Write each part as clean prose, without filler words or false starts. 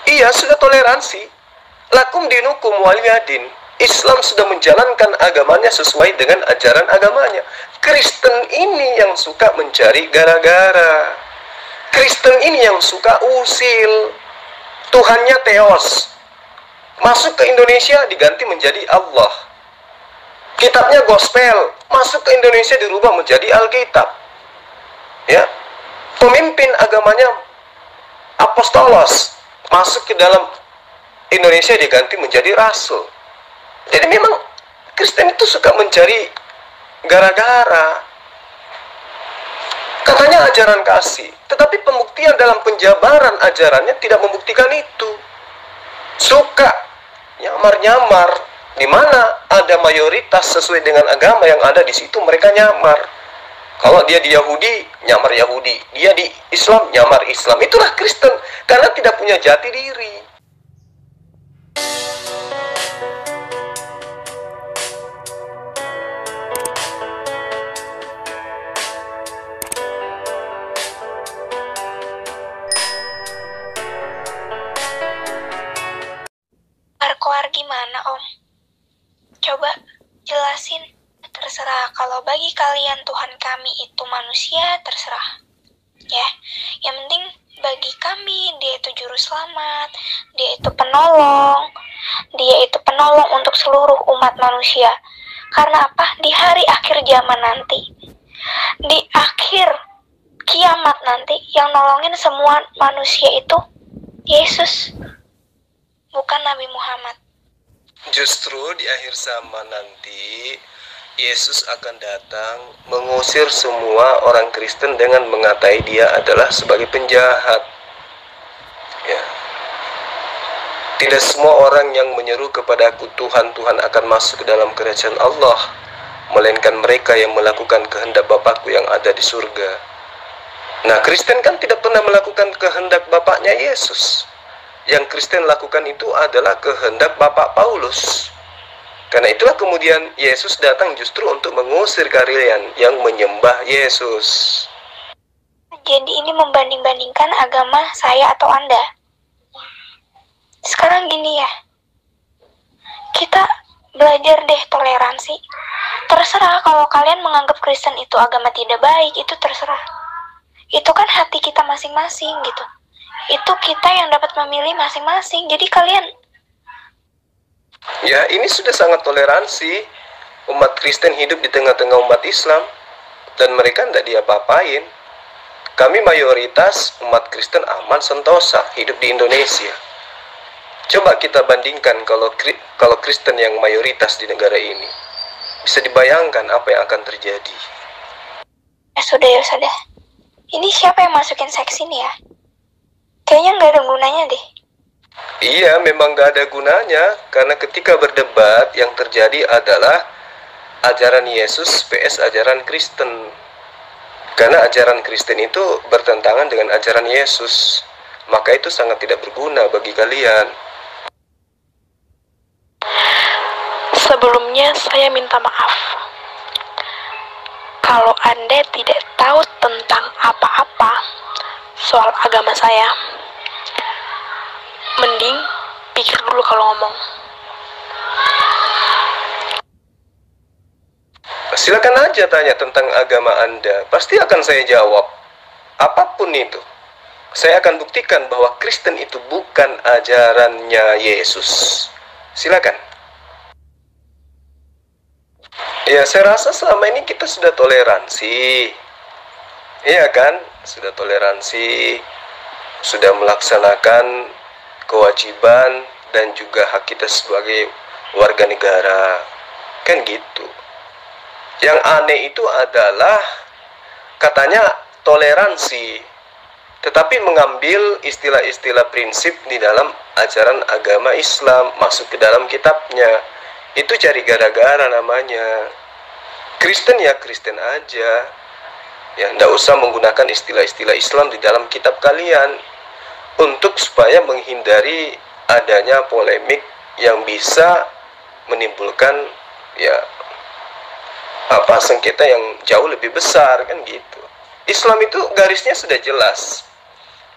Iya, sudah toleransi. Lakum dinukum waliyadin. Islam sudah menjalankan agamanya sesuai dengan ajaran agamanya. Kristen ini yang suka mencari gara-gara. Kristen ini yang suka usil. Tuhannya Theos. Masuk ke Indonesia diganti menjadi Allah. Kitabnya gospel, masuk ke Indonesia dirubah menjadi Alkitab. Ya. Pemimpin agamanya apostolos, masuk ke dalam Indonesia diganti menjadi rasul. Jadi memang Kristen itu suka mencari gara-gara. Katanya ajaran kasih, tetapi pembuktian dalam penjabaran ajarannya tidak membuktikan itu. Suka nyamar-nyamar, di mana ada mayoritas sesuai dengan agama yang ada di situ mereka nyamar. Kalau dia di Yahudi, nyamar Yahudi. Dia di Islam, nyamar Islam. Itulah Kristen, karena tidak punya jati diri. Koar gimana, Om? Coba jelasin. Terserah, kalau bagi kalian Tuhan kami itu manusia, terserah. Ya, yang penting bagi kami dia itu juru selamat, dia itu penolong, untuk seluruh umat manusia. Karena apa? Di hari akhir zaman nanti, di akhir kiamat nanti, yang nolongin semua manusia itu Yesus, bukan Nabi Muhammad. Justru di akhir zaman nanti Yesus akan datang mengusir semua orang Kristen dengan mengatai dia adalah sebagai penjahat. Ya. Tidak semua orang yang menyeru kepada aku Tuhan, Tuhan akan masuk ke dalam kerajaan Allah, melainkan mereka yang melakukan kehendak Bapakku yang ada di surga. Nah, Kristen kan tidak pernah melakukan kehendak Bapaknya Yesus. Yang Kristen lakukan itu adalah kehendak Bapak Paulus. Karena itulah kemudian Yesus datang justru untuk mengusir kalian yang menyembah Yesus. Jadi ini membanding-bandingkan agama saya atau Anda. Sekarang gini ya, kita belajar deh toleransi. Terserah kalau kalian menganggap Kristen itu agama tidak baik, itu terserah. Itu kan hati kita masing-masing gitu. Itu kita yang dapat memilih masing-masing. Jadi kalian, ya, ini sudah sangat toleransi. Umat Kristen hidup di tengah-tengah umat Islam dan mereka tidak diapa-apain. Kami mayoritas umat Kristen aman sentosa hidup di Indonesia. Coba kita bandingkan kalau Kristen yang mayoritas di negara ini. Bisa dibayangkan apa yang akan terjadi. ya sudah. Ini siapa yang masukin seks ini ya? Kayaknya nggak ada gunanya deh. Iya, memang gak ada gunanya, karena ketika berdebat yang terjadi adalah ajaran Yesus vs ajaran Kristen. Karena ajaran Kristen itu bertentangan dengan ajaran Yesus, maka itu sangat tidak berguna bagi kalian. Sebelumnya saya minta maaf kalau Anda tidak tahu tentang apa-apa soal agama saya. Mending pikir dulu kalau ngomong. Silakan aja tanya tentang agama Anda, pasti akan saya jawab. Apapun itu, saya akan buktikan bahwa Kristen itu bukan ajarannya Yesus. Silakan. Ya, saya rasa selama ini kita sudah toleransi. Iya kan? Sudah toleransi, sudah melaksanakan kewajiban dan juga hak kita sebagai warga negara. Kan gitu. Yang aneh itu adalah katanya toleransi, tetapi mengambil istilah-istilah prinsip di dalam ajaran agama Islam masuk ke dalam kitabnya. Itu cari gara-gara namanya. Kristen ya Kristen aja. Ya, nggak usah menggunakan istilah-istilah Islam di dalam kitab kalian untuk supaya menghindari adanya polemik yang bisa menimbulkan sengketa yang jauh lebih besar kan gitu. Islam itu garisnya sudah jelas.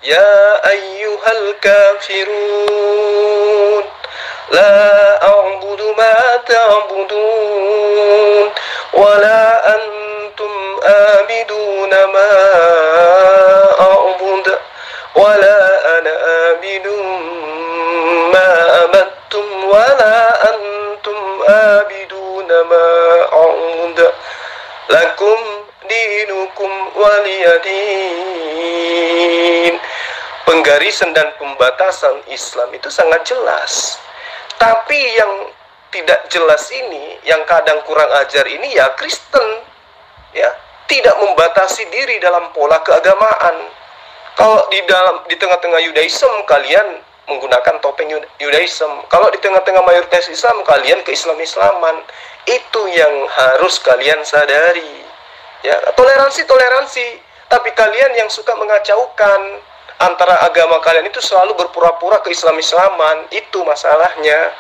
Ya ayyuhal kafirun la a'budu ma ta'budun wa la antum abiduna ma a'bud wa la ana abidun ma abattum wa la antum abiduna ma a'bud lakum dinukum waliyadin. Penggarisan dan pembatasan Islam itu sangat jelas. Tapi yang tidak jelas ini, yang kadang kurang ajar ini ya Kristen, ya, tidak membatasi diri dalam pola keagamaan. Kalau di tengah-tengah Yudaism kalian menggunakan topeng Yudaism. Kalau di tengah-tengah mayoritas Islam kalian ke Islam-Islaman. Itu yang harus kalian sadari. Ya, toleransi. Tapi kalian yang suka mengacaukan antara agama kalian itu selalu berpura-pura ke Islam-Islaman. Itu masalahnya.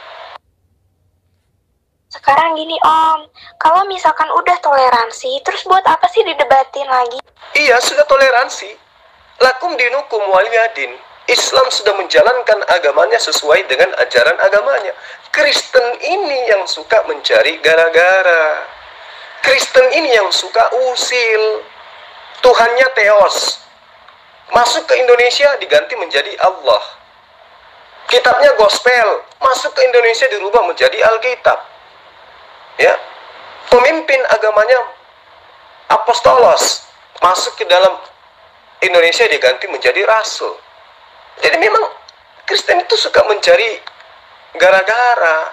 Sekarang gini Om, kalau misalkan udah toleransi, terus buat apa sih didebatin lagi? Iya, sudah toleransi. Lakum dinukum waliyadin. Islam sudah menjalankan agamanya sesuai dengan ajaran agamanya. Kristen ini yang suka mencari gara-gara. Kristen ini yang suka usil. Tuhannya Theos. Masuk ke Indonesia diganti menjadi Allah. Kitabnya Gospel. Masuk ke Indonesia dirubah menjadi Alkitab. Ya. Pemimpin agamanya Apostolos. Masuk ke dalam Indonesia diganti menjadi Rasul. Jadi memang Kristen itu suka mencari gara-gara.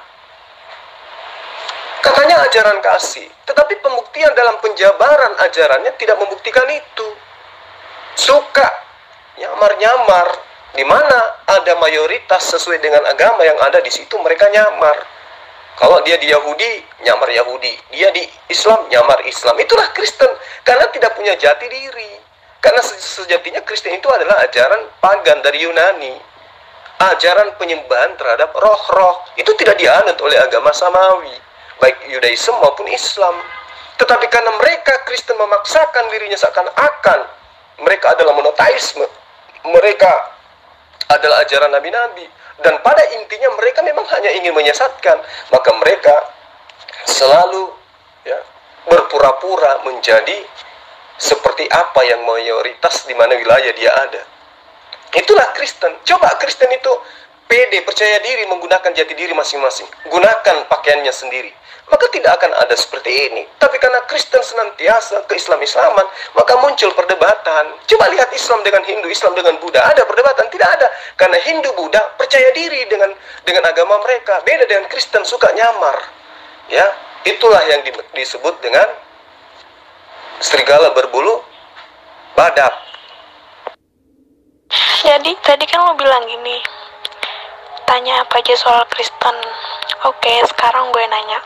Katanya ajaran kasih, tetapi pembuktian dalam penjabaran ajarannya tidak membuktikan itu. Suka nyamar-nyamar, di mana ada mayoritas sesuai dengan agama yang ada di situ mereka nyamar. Kalau dia di Yahudi, nyamar Yahudi. Dia di Islam, nyamar Islam. Itulah Kristen, karena tidak punya jati diri. Karena sejatinya Kristen itu adalah ajaran pagan dari Yunani. Ajaran penyembahan terhadap roh-roh. Itu tidak dianut oleh agama Samawi. Baik Yudaism maupun Islam. Tetapi karena mereka Kristen memaksakan dirinya seakan-akan mereka adalah monoteisme. Mereka adalah ajaran nabi-nabi. Dan pada intinya mereka memang hanya ingin menyesatkan. Maka mereka selalu berpura-pura menjadi seperti apa yang mayoritas di mana wilayah dia ada. Itulah Kristen. Coba Kristen itu pede, percaya diri, menggunakan jati diri masing-masing. Gunakan pakaiannya sendiri. Maka tidak akan ada seperti ini. Tapi karena Kristen senantiasa ke Islam-Islaman, maka muncul perdebatan. Coba lihat Islam dengan Hindu, Islam dengan Buddha. Ada perdebatan? Tidak ada. Karena Hindu, Buddha percaya diri dengan agama mereka. Beda dengan Kristen, suka nyamar. Ya, itulah yang disebut dengan serigala berbulu badak. Jadi tadi kan lo bilang gini, tanya apa aja soal Kristen. Oke, sekarang gue nanya,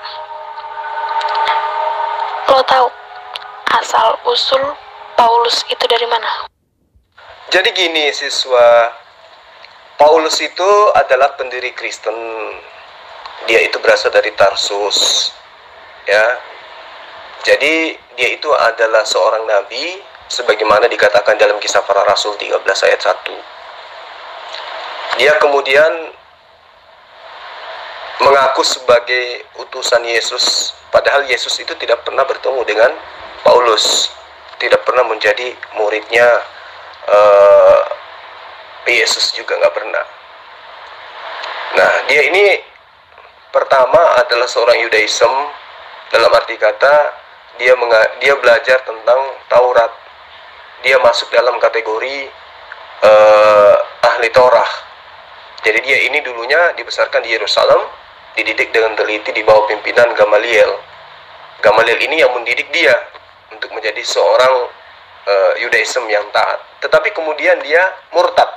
lo tahu asal usul Paulus itu dari mana? Jadi gini siswa, Paulus itu adalah pendiri Kristen. Dia itu berasal dari Tarsus, ya. Jadi dia itu adalah seorang nabi, sebagaimana dikatakan dalam Kisah Para Rasul 13 ayat 1. Dia kemudian mengaku sebagai utusan Yesus, padahal Yesus itu tidak pernah bertemu dengan Paulus, tidak pernah menjadi muridnya. Yesus juga nggak pernah. Nah, dia ini pertama adalah seorang Yudaism, dalam arti kata dia belajar tentang Taurat. Dia masuk dalam kategori ahli Torah. Jadi dia ini dulunya dibesarkan di Yerusalem, dididik dengan teliti di bawah pimpinan Gamaliel. Gamaliel ini yang mendidik dia untuk menjadi seorang Yudaism yang taat. Tetapi kemudian dia murtad.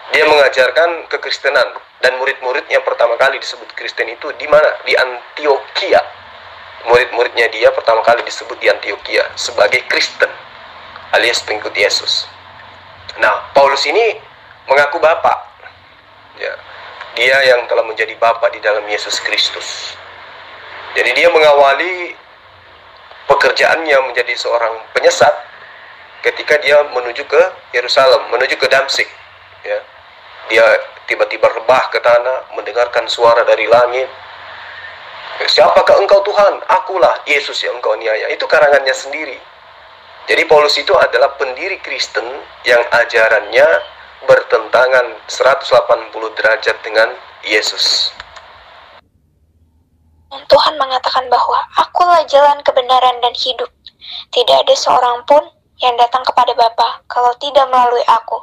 Dia mengajarkan kekristenan, dan murid-murid yang pertama kali disebut Kristen itu di mana? Di Antioquia. Murid-muridnya dia pertama kali disebut di Antioquia sebagai Kristen, alias pengikut Yesus. Nah, Paulus ini mengaku bapak. Ya, dia yang telah menjadi bapak di dalam Yesus Kristus. Jadi dia mengawali pekerjaannya menjadi seorang penyesat, ketika dia menuju ke Yerusalem, menuju ke Damsyik, ya. Dia tiba-tiba rebah ke tanah, mendengarkan suara dari langit. Siapakah engkau Tuhan? Akulah Yesus yang engkau aniaya. Itu karangannya sendiri. Jadi Paulus itu adalah pendiri Kristen yang ajarannya bertentangan 180 derajat dengan Yesus. Tuhan mengatakan bahwa akulah jalan kebenaran dan hidup. Tidak ada seorang pun yang datang kepada Bapa kalau tidak melalui aku.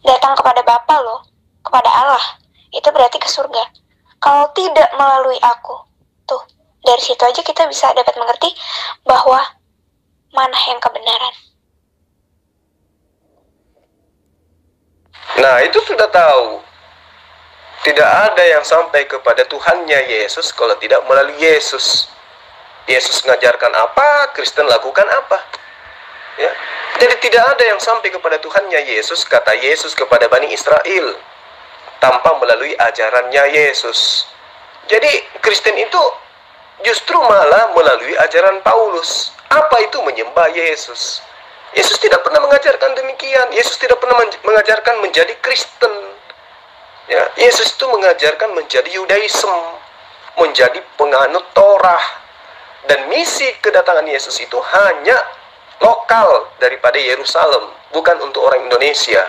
Datang kepada Bapa loh, kepada Allah. Itu berarti ke surga. Kalau tidak melalui aku. Tuh, dari situ aja kita bisa dapat mengerti bahwa mana yang kebenaran. Nah, itu sudah tahu. Tidak ada yang sampai kepada Tuhannya Yesus kalau tidak melalui Yesus. Yesus mengajarkan apa, Kristen lakukan apa. Ya. Jadi tidak ada yang sampai kepada Tuhannya Yesus, kata Yesus kepada Bani Israel, tanpa melalui ajarannya Yesus. Jadi Kristen itu justru malah melalui ajaran Paulus. Apa itu menyembah Yesus? Yesus tidak pernah mengajarkan demikian. Yesus tidak pernah mengajarkan menjadi Kristen. Ya, Yesus itu mengajarkan menjadi Yudaism, menjadi penganut Torah. Dan misi kedatangan Yesus itu hanya lokal daripada Yerusalem, bukan untuk orang Indonesia.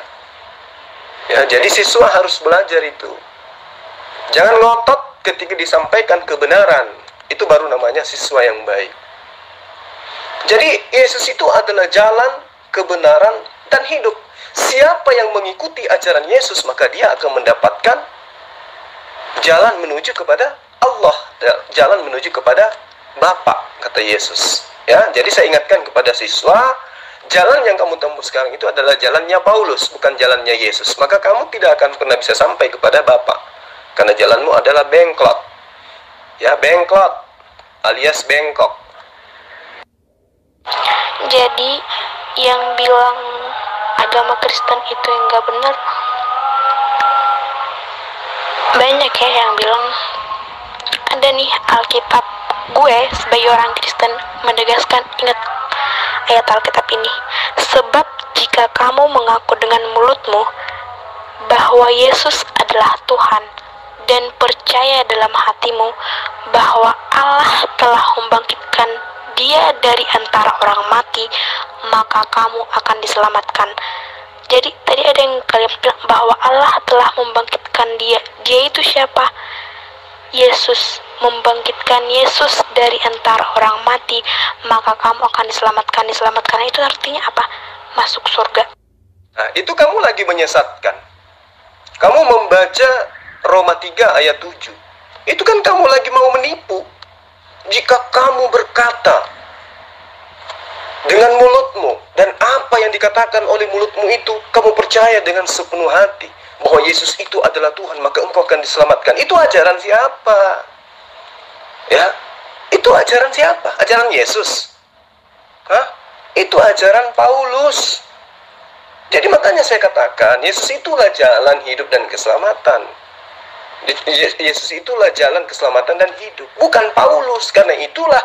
Ya, jadi siswa harus belajar itu. Jangan ngotot ketika disampaikan kebenaran. Itu baru namanya siswa yang baik. Jadi Yesus itu adalah jalan, kebenaran, dan hidup. Siapa yang mengikuti ajaran Yesus, maka dia akan mendapatkan jalan menuju kepada Allah, jalan menuju kepada Bapa, kata Yesus. Ya, jadi saya ingatkan kepada siswa, jalan yang kamu tempuh sekarang itu adalah jalannya Paulus, bukan jalannya Yesus. Maka kamu tidak akan pernah bisa sampai kepada Bapa, karena jalanmu adalah bengklot. Ya, bengklot alias bengkok. Jadi yang bilang agama Kristen itu yang gak benar, banyak ya yang bilang. Ada nih Alkitab. Gue sebagai orang Kristen menegaskan, ingat ayat Alkitab ini. Sebab jika kamu mengaku dengan mulutmu bahwa Yesus adalah Tuhan dan percaya dalam hatimu bahwa Allah telah membangkitkan dia dari antara orang mati, maka kamu akan diselamatkan. Jadi tadi ada yang kalian bilang bahwa Allah telah membangkitkan dia. Dia itu siapa? Yesus. Membangkitkan Yesus dari antara orang mati, maka kamu akan diselamatkan. Diselamatkan itu artinya apa? Masuk surga. Nah, itu kamu lagi menyesatkan. Kamu membaca Roma 3 ayat 7. Itu kan kamu lagi mau menipu. Jika kamu berkata dengan mulutmu, dan apa yang dikatakan oleh mulutmu itu kamu percaya dengan sepenuh hati bahwa Yesus itu adalah Tuhan, maka engkau akan diselamatkan. Itu ajaran siapa? Ya, itu ajaran siapa? Ajaran Yesus? Hah? Itu ajaran Paulus. Jadi makanya saya katakan, Yesus itulah jalan hidup dan keselamatan. Yesus itulah jalan keselamatan dan hidup, bukan Paulus. Karena itulah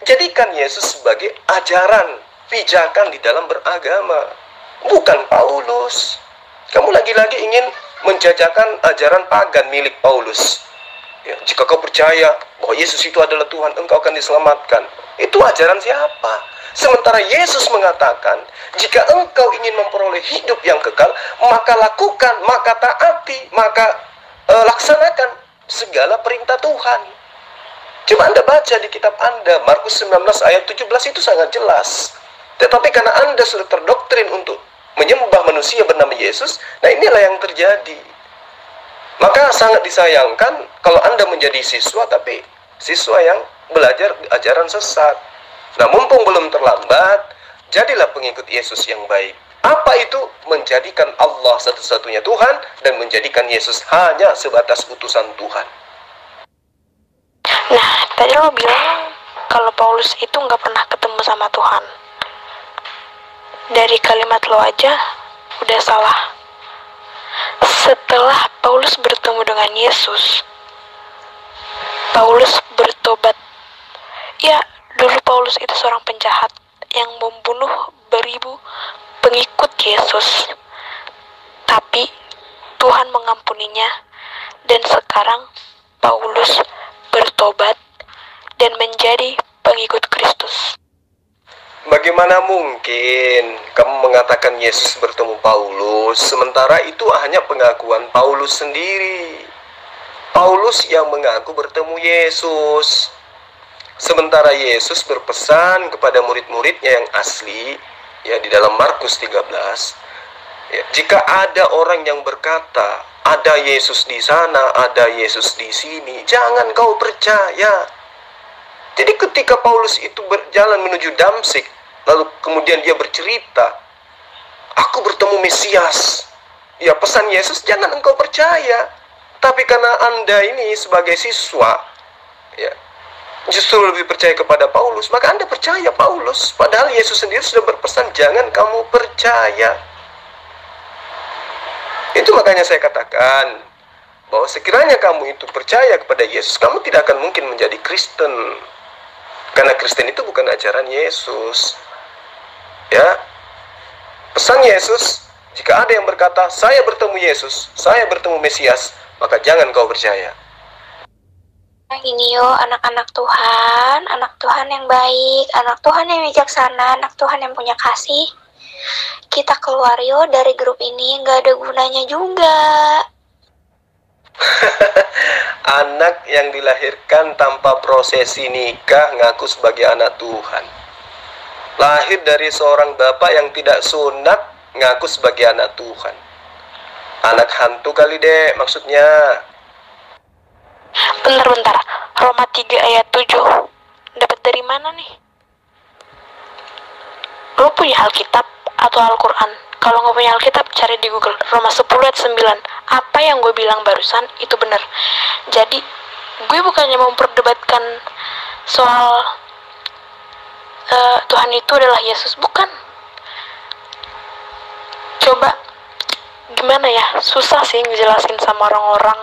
jadikan Yesus sebagai ajaran, pijakan di dalam beragama, bukan Paulus. Kamu lagi-lagi ingin menjajakan ajaran pagan milik Paulus. Ya, jika kau percaya bahwa Yesus itu adalah Tuhan, engkau akan diselamatkan. Itu ajaran siapa? Sementara Yesus mengatakan, jika engkau ingin memperoleh hidup yang kekal, maka lakukan, maka taati, maka laksanakan segala perintah Tuhan. Coba Anda baca di kitab Anda, Markus 19 ayat 17 itu sangat jelas. Tetapi karena Anda sudah terdoktrin untuk menyembah manusia bernama Yesus, nah inilah yang terjadi. Maka sangat disayangkan kalau Anda menjadi siswa, tapi siswa yang belajar ajaran sesat. Nah, mumpung belum terlambat, jadilah pengikut Yesus yang baik. Apa itu? Menjadikan Allah satu-satunya Tuhan dan menjadikan Yesus hanya sebatas utusan Tuhan. Nah, tadi lo bilang kalau Paulus itu nggak pernah ketemu sama Tuhan. Dari kalimat lo aja udah salah. Setelah Paulus bertemu dengan Yesus, Paulus bertobat. Ya, dulu Paulus itu seorang penjahat yang membunuh beribu pengikut Yesus. Tapi Tuhan mengampuninya, dan sekarang Paulus bertobat dan menjadi pengikut Kristus. Bagaimana mungkin kamu mengatakan Yesus bertemu Paulus, sementara itu hanya pengakuan Paulus sendiri? Paulus yang mengaku bertemu Yesus, sementara Yesus berpesan kepada murid-muridnya yang asli, ya, di dalam Markus 13, ya, jika ada orang yang berkata, ada Yesus di sana, ada Yesus di sini, jangan kau percaya. Jadi ketika Paulus itu berjalan menuju Damsyik, lalu kemudian dia bercerita, aku bertemu Mesias, ya, pesan Yesus jangan engkau percaya. Tapi karena Anda ini sebagai siswa, ya, justru lebih percaya kepada Paulus, maka Anda percaya Paulus, padahal Yesus sendiri sudah berpesan jangan kamu percaya. Itu makanya saya katakan bahwa sekiranya kamu itu percaya kepada Yesus, kamu tidak akan mungkin menjadi Kristen. Karena Kristen itu bukan ajaran Yesus. Ya. Pesan Yesus, jika ada yang berkata, saya bertemu Yesus, saya bertemu Mesias, maka jangan kau percaya. Gini yo, anak-anak Tuhan yang baik, anak Tuhan yang bijaksana, anak Tuhan yang punya kasih. Kita keluar yo dari grup ini, gak ada gunanya juga. Anak yang dilahirkan tanpa prosesi nikah ngaku sebagai anak Tuhan. Lahir dari seorang bapak yang tidak sunat ngaku sebagai anak Tuhan. Anak hantu kali dek maksudnya. Bentar, Roma 3 ayat 7 dapat dari mana nih? Lo punya Alkitab atau Al-Quran? Kalau nggak punya Alkitab, cari di Google. Roma 10 ayat 9. Apa yang gue bilang barusan itu benar. Jadi gue bukannya memperdebatkan soal Tuhan itu adalah Yesus, bukan. Coba gimana ya, susah sih ngejelasin sama orang-orang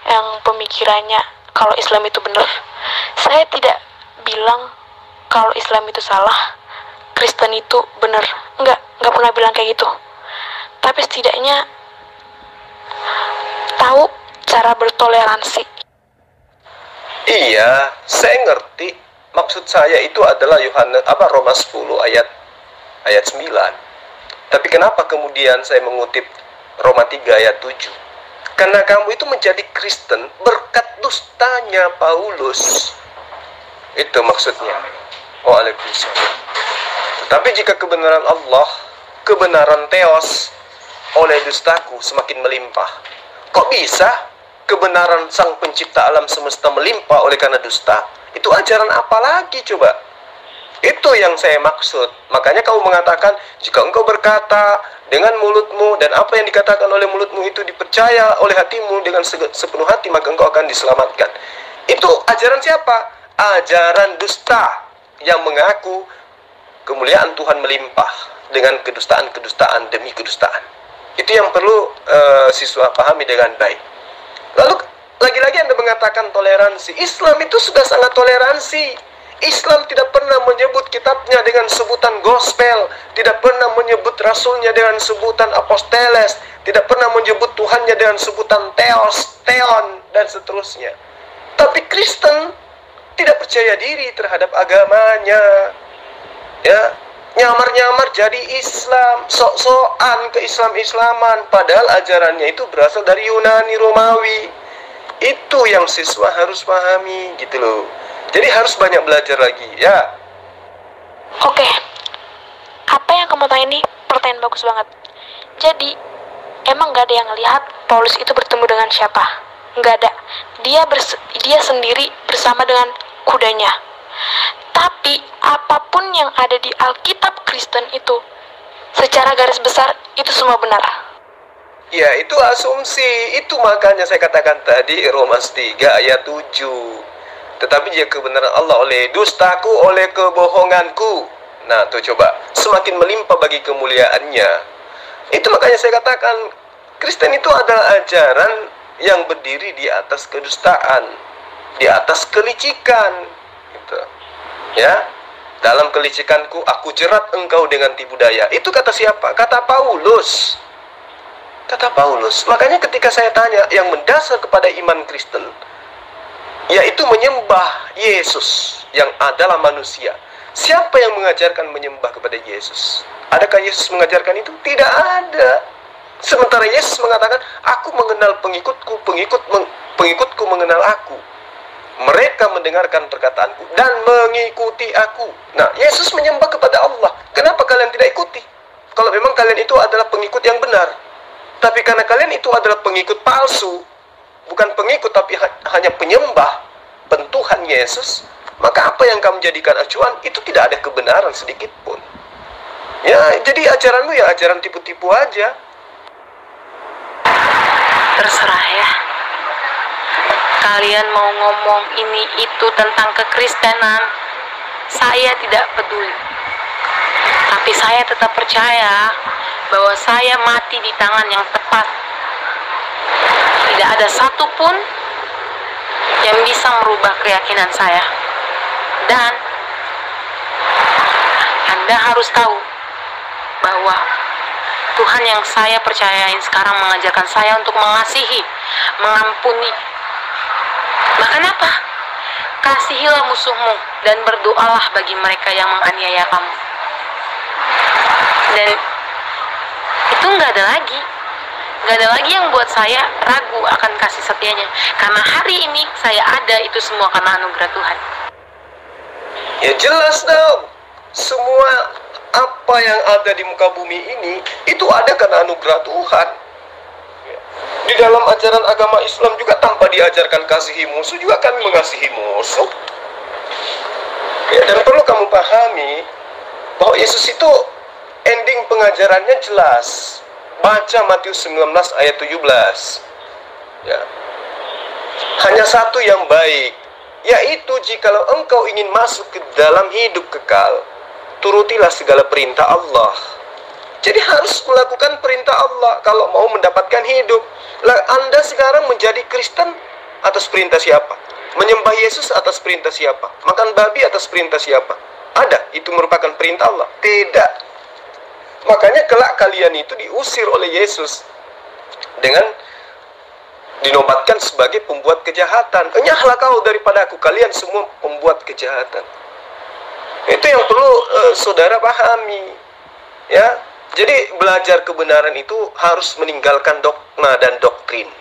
yang pemikirannya kalau Islam itu benar. Saya tidak bilang kalau Islam itu salah, Kristen itu benar. Nggak pernah bilang kayak gitu. Tapi setidaknya tahu cara bertoleransi. Iya, saya ngerti. Maksud saya itu adalah Roma 10 ayat 9. Tapi kenapa kemudian saya mengutip Roma 3 ayat 7? Karena kamu itu menjadi Kristen berkat dustanya Paulus. Itu maksudnya. Waalaikumsalam. Tapi jika kebenaran Allah, kebenaran Theos oleh dustaku semakin melimpah. Kok bisa kebenaran sang pencipta alam semesta melimpah oleh karena dusta? Itu ajaran apa lagi coba? Itu yang saya maksud. Makanya kamu mengatakan, jika engkau berkata dengan mulutmu dan apa yang dikatakan oleh mulutmu itu dipercaya oleh hatimu dengan sepenuh hati, maka engkau akan diselamatkan. Itu ajaran siapa? Ajaran dusta yang mengaku kemuliaan Tuhan melimpah dengan kedustaan-kedustaan demi kedustaan. Itu yang perlu siswa pahami dengan baik. Lalu lagi-lagi Anda mengatakan toleransi. Islam itu sudah sangat toleransi. Islam tidak pernah menyebut kitabnya dengan sebutan gospel, tidak pernah menyebut rasulnya dengan sebutan aposteles, tidak pernah menyebut Tuhannya dengan sebutan theos, theon, dan seterusnya. Tapi Kristen tidak percaya diri terhadap agamanya, ya, nyamar-nyamar jadi Islam, sok-sokan ke Islam-Islaman, padahal ajarannya itu berasal dari Yunani Romawi. Itu yang siswa harus pahami, gitu loh. Jadi harus banyak belajar lagi, ya. Oke, apa yang kamu tanya ini pertanyaan bagus banget. Jadi, emang gak ada yang lihat Paulus itu bertemu dengan siapa? Gak ada. Dia sendiri bersama dengan kudanya. Tapi, apapun yang ada di Alkitab Kristen itu, secara garis besar, itu semua benar. Ya, itu asumsi. Itu makanya saya katakan tadi, Roma 3 ayat 7. Tetapi jika kebenaran Allah oleh dustaku, oleh kebohonganku, nah tuh coba, semakin melimpah bagi kemuliaannya. Itu makanya saya katakan, Kristen itu adalah ajaran yang berdiri di atas kedustaan, di atas kelicikan, gitu. Ya, Dalam kelicikanku, aku jerat engkau dengan tipu daya. Itu kata siapa? Kata Paulus. Kata Paulus. Makanya ketika saya tanya, yang mendasar kepada iman Kristen, yaitu menyembah Yesus yang adalah manusia. Siapa yang mengajarkan menyembah kepada Yesus? Adakah Yesus mengajarkan itu? Tidak ada. Sementara Yesus mengatakan, aku mengenal pengikutku, pengikutku mengenal aku. Mereka mendengarkan perkataanku dan mengikuti aku. Nah, Yesus menyembah kepada Allah. Kenapa kalian tidak ikuti? Kalau memang kalian itu adalah pengikut yang benar. Tapi karena kalian itu adalah pengikut palsu, bukan pengikut tapi hanya penyembah bentuhan Yesus, maka apa yang kamu jadikan acuan itu tidak ada kebenaran sedikit pun. Ya, jadi ajaranmu ya ajaran tipu-tipu aja. Terserah ya. Kalian mau ngomong ini itu tentang kekristenan, saya tidak peduli. Tapi saya tetap percaya bahwa saya mati di tangan yang tepat. Tidak ada satupun yang bisa merubah keyakinan saya. Dan Anda harus tahu bahwa Tuhan yang saya percayain sekarang mengajarkan saya untuk mengasihi, mengampuni. Bahkan apa? Kasihilah musuhmu dan berdoalah bagi mereka yang menganiaya kamu. Dan itu nggak ada lagi yang buat saya ragu akan kasih setianya. Karena hari ini saya ada itu semua karena anugerah Tuhan. Ya jelas dong. Semua apa yang ada di muka bumi ini itu ada karena anugerah Tuhan. Di dalam ajaran agama Islam juga tanpa diajarkan kasihi musuh juga kami mengasihi musuh. Ya, dan perlu kamu pahami bahwa Yesus itu ending pengajarannya jelas. Baca Matius 19 ayat 17. Ya. Hanya satu yang baik, yaitu jikalau engkau ingin masuk ke dalam hidup kekal, turutilah segala perintah Allah. Jadi harus melakukan perintah Allah kalau mau mendapatkan hidup. Lah, Anda sekarang menjadi Kristen atas perintah siapa? Menyembah Yesus atas perintah siapa? Makan babi atas perintah siapa? Ada, itu merupakan perintah Allah? Tidak. Makanya kelak kalian itu diusir oleh Yesus dengan dinobatkan sebagai pembuat kejahatan. Enyahlah kau daripada aku, kalian semua pembuat kejahatan. Itu yang perlu saudara pahami. Ya, jadi belajar kebenaran itu harus meninggalkan dogma dan doktrin.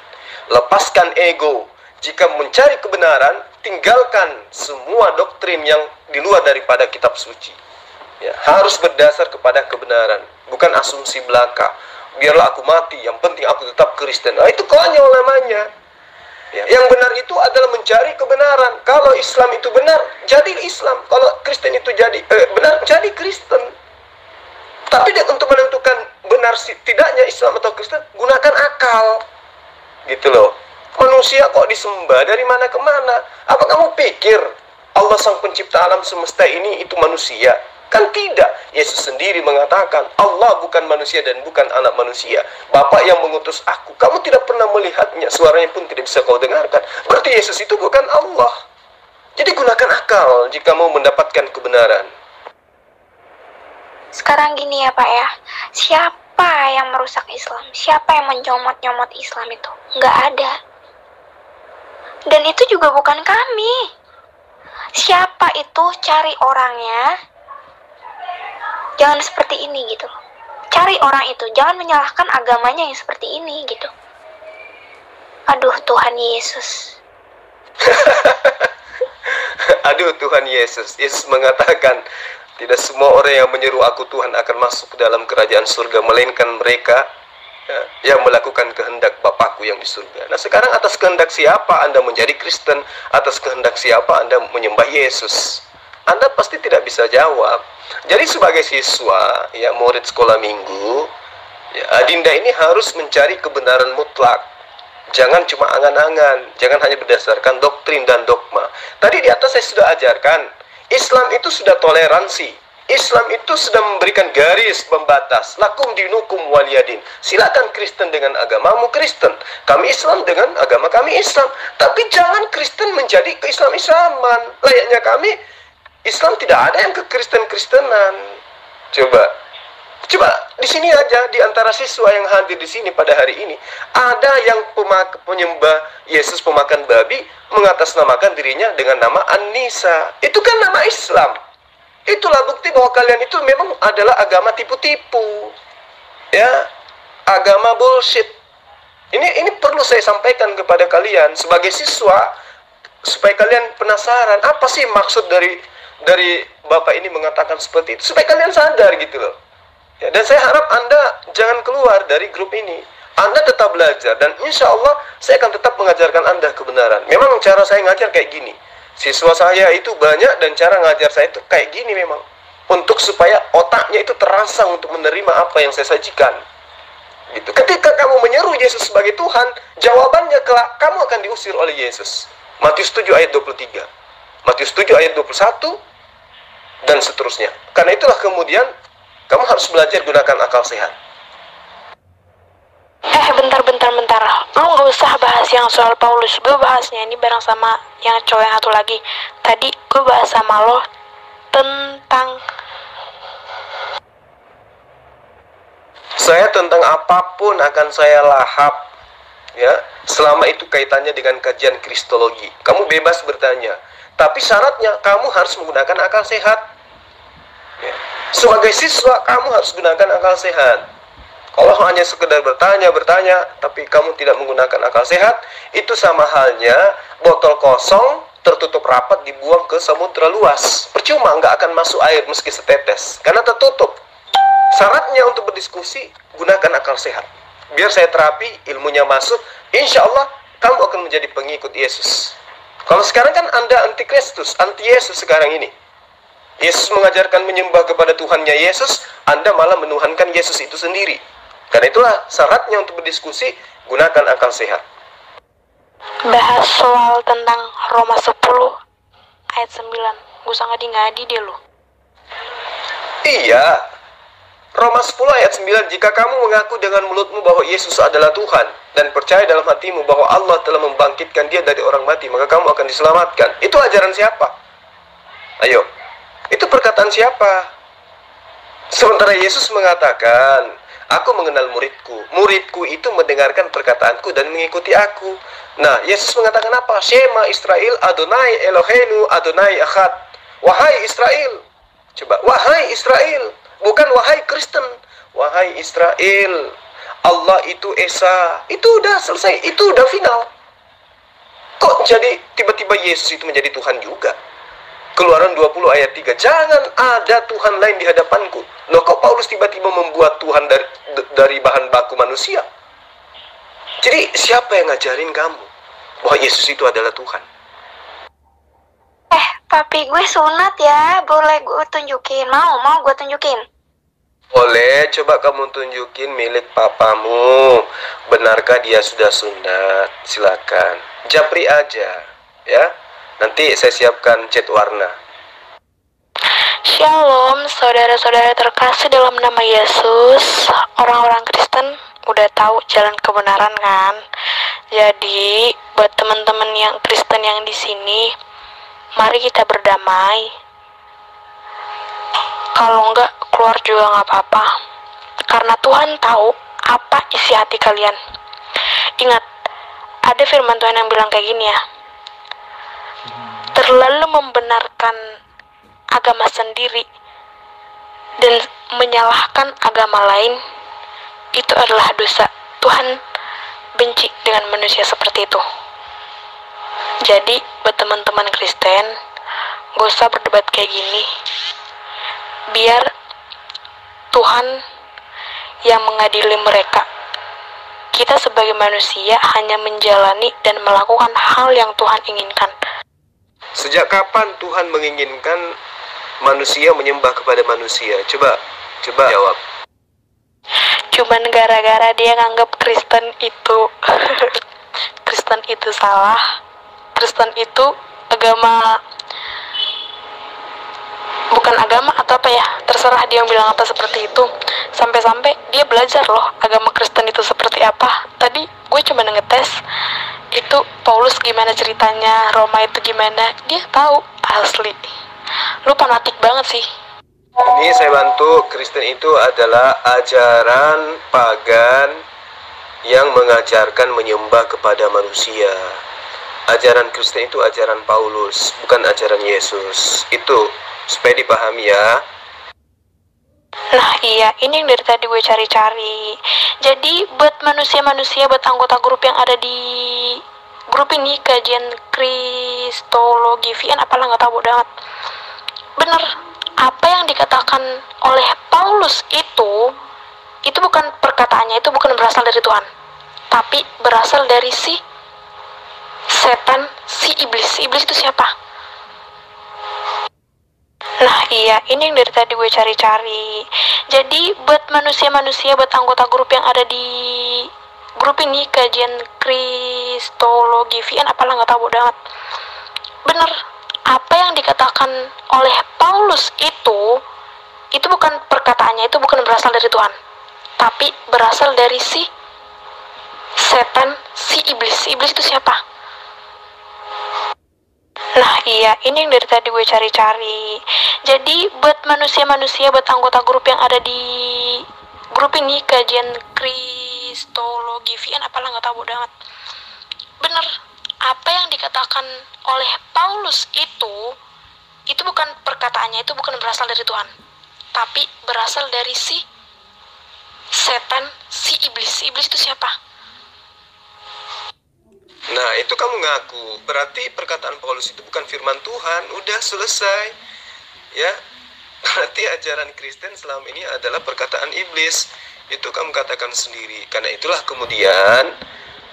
Lepaskan ego. Jika mencari kebenaran, tinggalkan semua doktrin yang di luar daripada kitab suci. Ya, harus berdasar kepada kebenaran, bukan asumsi belaka. Biarlah aku mati, yang penting aku tetap Kristen. Nah, itu konyol namanya. Ya, yang benar itu adalah mencari kebenaran. Kalau Islam itu benar, jadi Islam. Kalau Kristen itu benar, jadi Kristen. Tapi untuk menentukan benar tidaknya Islam atau Kristen, gunakan akal. Gitu loh. Manusia kok disembah dari mana ke mana? Apa kamu pikir Allah sang pencipta alam semesta ini itu manusia? Kan tidak. Yesus sendiri mengatakan, Allah bukan manusia dan bukan anak manusia. Bapak yang mengutus aku. Kamu tidak pernah melihatnya, suaranya pun tidak bisa kau dengarkan. Berarti Yesus itu bukan Allah. Jadi gunakan akal jika mau mendapatkan kebenaran. Sekarang gini ya Pak ya, siapa yang merusak Islam? Siapa yang menyomot-nyomot Islam itu? Nggak ada. Dan itu juga bukan kami. Siapa itu, cari orangnya. Jangan seperti ini gitu. Cari orang itu, jangan menyalahkan agamanya yang seperti ini gitu. Aduh Tuhan Yesus. Aduh Tuhan Yesus. Yesus mengatakan, tidak semua orang yang menyeru aku Tuhan akan masuk ke dalam kerajaan surga, melainkan mereka yang melakukan kehendak Bapakku yang di surga. Nah sekarang atas kehendak siapa Anda menjadi Kristen? Atas kehendak siapa Anda menyembah Yesus? Anda pasti tidak bisa jawab. Jadi sebagai siswa, ya murid sekolah minggu, ya, Adinda ini harus mencari kebenaran mutlak. Jangan cuma angan-angan, jangan hanya berdasarkan doktrin dan dogma. Tadi di atas saya sudah ajarkan, Islam itu sudah toleransi. Islam itu sudah memberikan garis pembatas. Lakum dinukum waliyadin. Silakan Kristen dengan agamamu Kristen. Kami Islam dengan agama kami Islam. Tapi jangan Kristen menjadi keislam-islaman. Layaknya kami Islam tidak ada yang kekristen-kristenan. Coba di sini aja, di antara siswa yang hadir di sini pada hari ini, ada yang penyembah Yesus pemakan babi mengatasnamakan dirinya dengan nama An-Nisa. Itu kan nama Islam. Itulah bukti bahwa kalian itu memang adalah agama tipu-tipu. Ya, agama bullshit. Ini perlu saya sampaikan kepada kalian sebagai siswa supaya kalian penasaran apa sih maksud dari Bapak ini mengatakan seperti itu, supaya kalian sadar gitu loh. Ya, dan saya harap Anda jangan keluar dari grup ini. Anda tetap belajar dan insya Allah saya akan tetap mengajarkan Anda kebenaran. Memang cara saya ngajar kayak gini. Siswa saya itu banyak dan cara ngajar saya itu kayak gini memang. Untuk supaya otaknya itu terangsang untuk menerima apa yang saya sajikan. Gitu. Ketika kamu menyeru Yesus sebagai Tuhan, jawabannya kelak kamu akan diusir oleh Yesus. Matius 7 ayat 23. Matius 7 ayat 21 dan seterusnya. Karena itulah kemudian kamu harus belajar gunakan akal sehat. Bentar. Lu nggak usah bahas yang soal Paulus. Gue bahasnya ini bareng sama yang cowok yang satu lagi. Tadi gue bahas sama lo tentang... Saya tentang apapun akan saya lahap. Ya, selama itu kaitannya dengan kajian kristologi. Kamu bebas bertanya. Tapi syaratnya kamu harus menggunakan akal sehat. Ya. Sebagai siswa kamu harus gunakan akal sehat. Kalau hanya sekedar bertanya, tapi kamu tidak menggunakan akal sehat, itu sama halnya botol kosong tertutup rapat dibuang ke samudra luas. Percuma, nggak akan masuk air meski setetes, karena tertutup. Syaratnya untuk berdiskusi, gunakan akal sehat. Biar saya terapi, ilmunya masuk, insya Allah kamu akan menjadi pengikut Yesus. Kalau sekarang kan Anda anti-Kristus, anti-Yesus sekarang ini. Yesus mengajarkan menyembah kepada Tuhannya Yesus, Anda malah menuhankan Yesus itu sendiri. Karena itulah syaratnya untuk berdiskusi, gunakan akal sehat. Bahas soal tentang Roma 10 ayat 9. Gue sangat ngadi deh lo. Iya, Roma 10 ayat 9, jika kamu mengaku dengan mulutmu bahwa Yesus adalah Tuhan dan percaya dalam hatimu bahwa Allah telah membangkitkan dia dari orang mati, maka kamu akan diselamatkan. Itu ajaran siapa? Ayo, itu perkataan siapa? Sementara Yesus mengatakan, aku mengenal muridku. Muridku itu mendengarkan perkataanku dan mengikuti aku. Nah, Yesus mengatakan apa? Shema Israel, Adonai Eloheinu, Adonai Echad. Wahai Israel. Coba, wahai Israel. Bukan wahai Kristen. Wahai Israel. Allah itu Esa. Itu udah selesai. Itu udah final. Kok jadi tiba-tiba Yesus itu menjadi Tuhan juga? Keluaran 20 ayat 3. Jangan ada Tuhan lain di hadapanku. Loh, kok Paulus tiba-tiba membuat Tuhan dari bahan baku manusia? Jadi siapa yang ngajarin kamu bahwa Yesus itu adalah Tuhan? Papi gue sunat ya. Boleh gue tunjukin? Mau gue tunjukin? Boleh, coba kamu tunjukin milik papamu. Benarkah dia sudah sunat? Silakan. Japri aja, ya. Nanti saya siapkan cat warna. Shalom, saudara-saudara terkasih dalam nama Yesus. Orang-orang Kristen udah tahu jalan kebenaran kan? Jadi, buat teman-teman yang Kristen yang di sini, mari kita berdamai. Kalau enggak, keluar juga nggak apa-apa. Karena Tuhan tahu apa isi hati kalian. Ingat, ada firman Tuhan yang bilang kayak gini ya. Terlalu membenarkan agama sendiri dan menyalahkan agama lain, itu adalah dosa. Tuhan benci dengan manusia seperti itu. Jadi buat teman-teman Kristen, gak usah berdebat kayak gini. Biar Tuhan yang mengadili mereka. Kita sebagai manusia hanya menjalani dan melakukan hal yang Tuhan inginkan. Sejak kapan Tuhan menginginkan manusia menyembah kepada manusia? Coba jawab. Cuman gara-gara dia nganggap Kristen itu Kristen itu salah. Kristen itu agama, bukan agama atau apa ya, terserah dia bilang apa seperti itu. Sampai-sampai dia belajar loh agama Kristen itu seperti apa. Tadi gue cuma ngetes itu Paulus gimana ceritanya, Roma itu gimana, dia tahu asli. Lu fanatik banget sih. Ini saya bantu. Kristen itu adalah ajaran pagan yang mengajarkan menyembah kepada manusia. Ajaran Kristen itu ajaran Paulus, bukan ajaran Yesus. Itu supaya dipahami ya. Nah iya, ini yang dari tadi gue cari-cari. Jadi buat manusia-manusia, buat anggota grup yang ada di grup ini, kajian Kristologi VN, apalah nggak tahu, bodo amat. Bener, apa yang dikatakan oleh Paulus itu bukan perkataannya, itu bukan berasal dari Tuhan, tapi berasal dari si setan, si iblis. Iblis itu siapa? Nah iya, ini yang dari tadi gue cari-cari. Jadi buat manusia-manusia, buat anggota grup yang ada di grup ini, kajian Kristologi VN, apalah nggak tahu, bodo amat. Bener, apa yang dikatakan oleh Paulus itu bukan perkataannya, itu bukan berasal dari Tuhan, tapi berasal dari si setan, si iblis. Iblis itu siapa? Nah iya, ini yang dari tadi gue cari-cari. Jadi buat manusia-manusia, buat anggota grup yang ada di grup ini, kajian Kristologi VN, apalah nggak tahu, bodo amat. Bener, apa yang dikatakan oleh Paulus itu bukan perkataannya, itu bukan berasal dari Tuhan, tapi berasal dari si setan, si iblis. Iblis itu siapa? Nah, itu kamu ngaku. Berarti perkataan Paulus itu bukan firman Tuhan. Udah selesai. Ya. Berarti ajaran Kristen selama ini adalah perkataan iblis. Itu kamu katakan sendiri. Karena itulah kemudian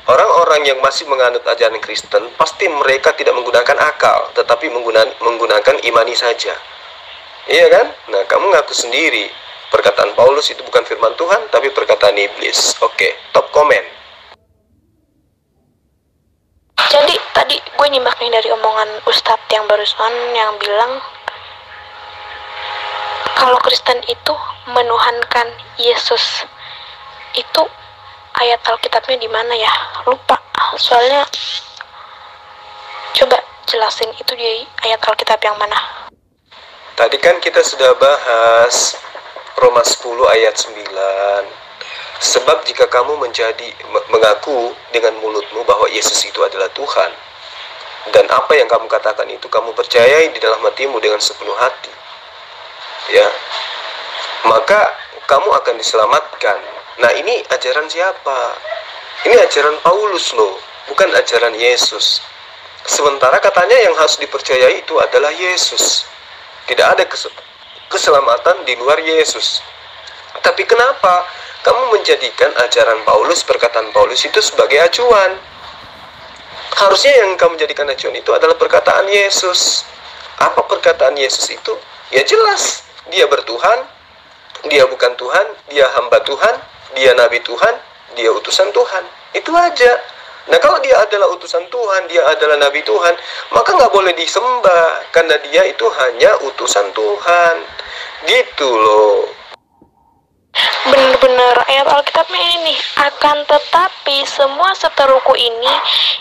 orang-orang yang masih menganut ajaran Kristen, pasti mereka tidak menggunakan akal, tetapi menggunakan imani saja. Iya kan? Nah, kamu ngaku sendiri. Perkataan Paulus itu bukan firman Tuhan, tapi perkataan iblis. Oke, top komen. Jadi tadi gue nyimak nih dari omongan Ustadz yang barusan, yang bilang kalau Kristen itu menuhankan Yesus. Itu ayat Alkitabnya di mana ya? Lupa. Soalnya coba jelasin itu di ayat Alkitab yang mana? Tadi kan kita sudah bahas Roma 10 ayat 9. Sebab jika kamu mengaku dengan mulutmu bahwa Yesus itu adalah Tuhan, dan apa yang kamu katakan itu kamu percayai di dalam hatimu dengan sepenuh hati, ya, maka kamu akan diselamatkan. Nah, ini ajaran siapa? Ini ajaran Paulus loh, bukan ajaran Yesus. Sementara katanya yang harus dipercayai itu adalah Yesus. Tidak ada keselamatan di luar Yesus. Tapi kenapa kamu menjadikan ajaran Paulus, perkataan Paulus itu sebagai acuan? Harusnya yang kamu jadikan acuan itu adalah perkataan Yesus. Apa perkataan Yesus itu? Ya jelas, dia bertuhan, dia bukan Tuhan, dia hamba Tuhan, dia nabi Tuhan, dia utusan Tuhan. Itu aja. Nah, kalau dia adalah utusan Tuhan, dia adalah nabi Tuhan, maka nggak boleh disembah, karena dia itu hanya utusan Tuhan. Gitu loh. Bener-bener ayat Alkitabnya ini. Akan tetapi semua seteruku ini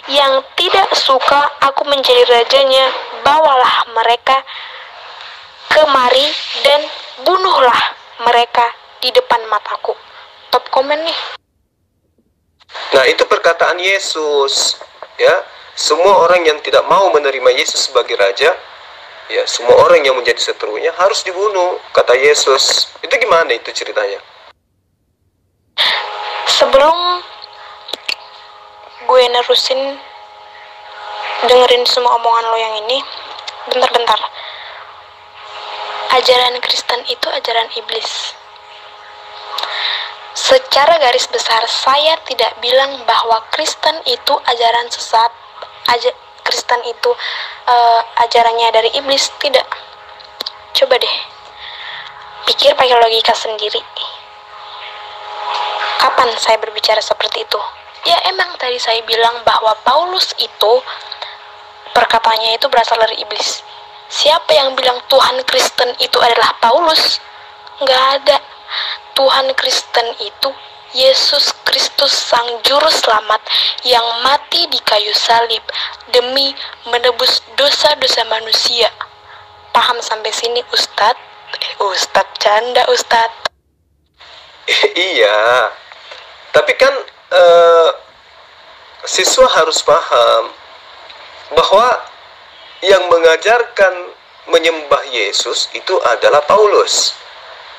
yang tidak suka aku menjadi rajanya, bawalah mereka kemari dan bunuhlah mereka di depan mataku. Top komen nih. Nah, itu perkataan Yesus, ya. Semua orang yang tidak mau menerima Yesus sebagai raja, ya, semua orang yang menjadi seterunya harus dibunuh, kata Yesus. Itu gimana itu ceritanya? Sebelum gue nerusin dengerin semua omongan lo yang ini, bentar. Ajaran Kristen itu ajaran iblis. Secara garis besar, saya tidak bilang bahwa Kristen itu ajaran sesat, Kristen itu ajarannya dari iblis, tidak. Coba deh pikir pakai logika sendiri. Kapan saya berbicara seperti itu? Ya emang tadi saya bilang bahwa Paulus itu perkataannya itu berasal dari iblis. Siapa yang bilang Tuhan Kristen itu adalah Paulus? Nggak ada. Tuhan Kristen itu Yesus Kristus Sang Juru Selamat yang mati di kayu salib demi menebus dosa-dosa manusia. paham sampai sini, Ustadz? Ustadz, canda, Ustadz. Iya, tapi kan siswa harus paham bahwa yang mengajarkan menyembah Yesus itu adalah Paulus.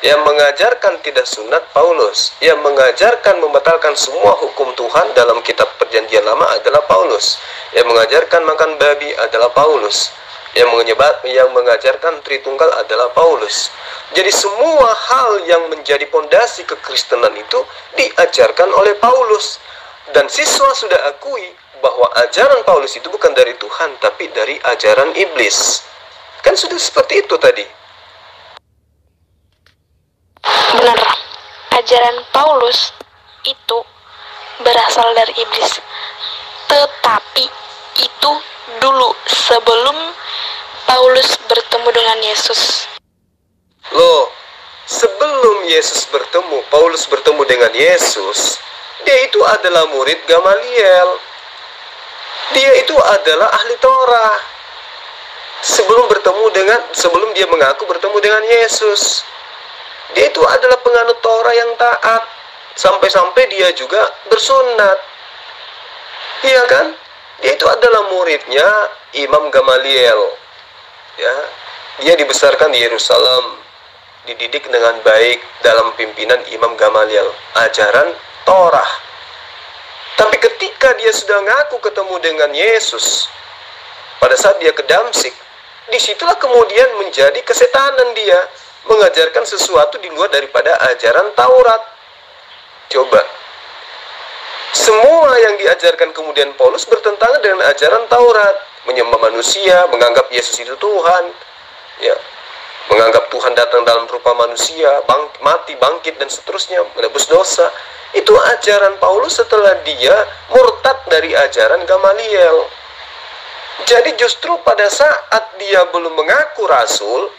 Yang mengajarkan tidak sunat Paulus. Yang mengajarkan membatalkan semua hukum Tuhan dalam kitab Perjanjian Lama adalah Paulus. Yang mengajarkan makan babi adalah Paulus. Yang mengajarkan Tritunggal adalah Paulus. Jadi semua hal yang menjadi pondasi kekristenan itu diajarkan oleh Paulus. Dan siswa sudah akui bahwa ajaran Paulus itu bukan dari Tuhan, tapi dari ajaran iblis. Kan sudah seperti itu tadi. Benar, ajaran Paulus itu berasal dari iblis. Tetapi itu dulu sebelum Paulus bertemu dengan Yesus. Loh, sebelum Yesus bertemu, Paulus bertemu dengan Yesus, dia itu adalah murid Gamaliel. Dia itu adalah ahli Torah. Sebelum dia mengaku bertemu dengan Yesus, dia itu adalah penganut Torah yang taat. Sampai-sampai dia juga bersunat. Iya kan? Dia itu adalah muridnya Imam Gamaliel. Ya, dia dibesarkan di Yerusalem, dididik dengan baik dalam pimpinan Imam Gamaliel, ajaran Torah. Tapi ketika dia sudah ngaku ketemu dengan Yesus, pada saat dia ke Damsik, disitulah kemudian menjadi kesetanan dia, mengajarkan sesuatu di luar daripada ajaran Taurat. Coba, semua yang diajarkan kemudian Paulus bertentangan dengan ajaran Taurat, menyembah manusia, menganggap Yesus itu Tuhan, ya, menganggap Tuhan datang dalam rupa manusia, mati, bangkit, dan seterusnya, menebus dosa. Itu ajaran Paulus setelah dia murtad dari ajaran Gamaliel. Jadi justru pada saat dia belum mengaku rasul,